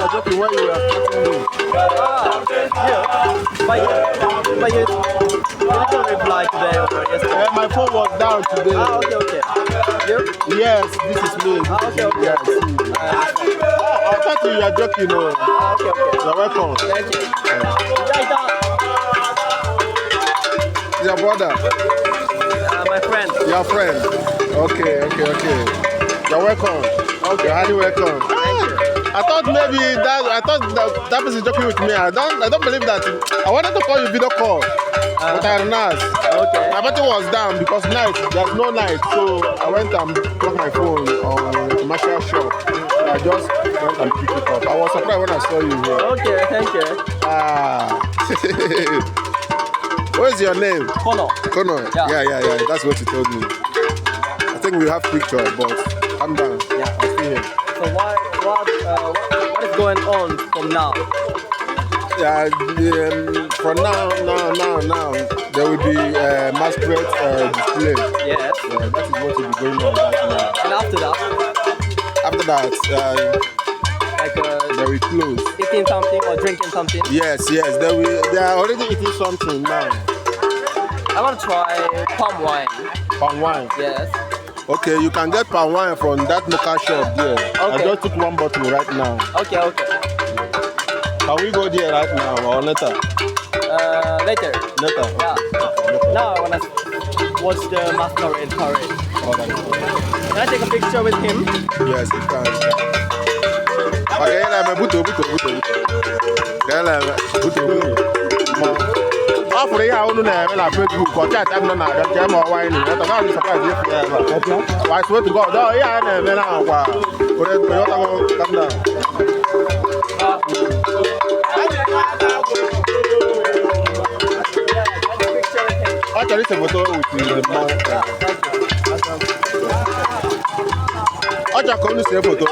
are joking when you were starting me. Yeah. But you didn't reply today or yesterday. My phone was down today. Okay. You? Yes, this is me. Okay. Yes. I thought you were joking. No. Okay. You're welcome. Thank you. Your brother? My friend. Your friend? Okay. You're welcome. Okay. You're highly welcome. Thank you. I thought that person is joking with me. I don't believe that. I wanted to call you video call, but I ran out. Okay. My battery was down because there's no night, so I went and plugged my phone on a commercial shop. I just went and picked it up. I was surprised when I saw you here. Okay, thank you. What's your name? Kono. Yeah. That's what you told me. I think we have picture, but calm down. Yeah. I see him. So what is going on from now? Yeah, for now, there will be Masquerade display. Yes. That is what will be going on right now. And after that? They will close. Eating something or drinking something? Yes. They are already eating something now. I want to try palm wine. Palm wine? Yes. Okay, you can get palm wine from that local shop there. Okay. I just took one bottle right now. Okay. Can we go there right now or later? Later. Later. Yeah. Okay. Now I want to watch the Masquerade parade. Oh, that is okay. Can I take a picture with him? Yes, you can. Okay, buto. After ya unu na-eme na Facebook ọ chat am na abịa ka ma ọwa anyị na ta ga surprise if ya eba. I swear to God, oh ya na-eme na agwa. Ore Toyota go calm down. Ọ chọrọ ise foto with the mom. Ọ chọrọ ka unu see foto.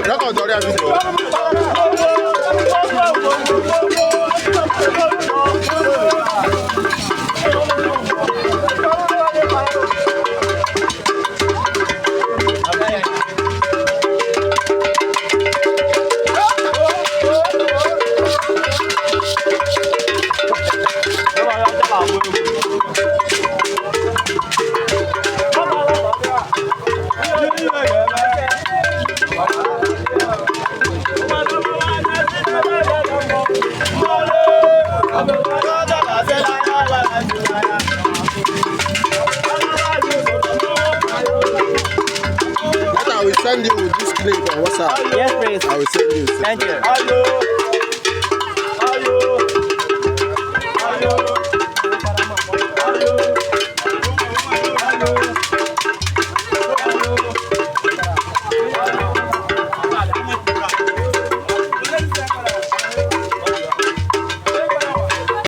Record ọrịa video. I will send you this clip on WhatsApp. Yes, please. I will send you. Thank you.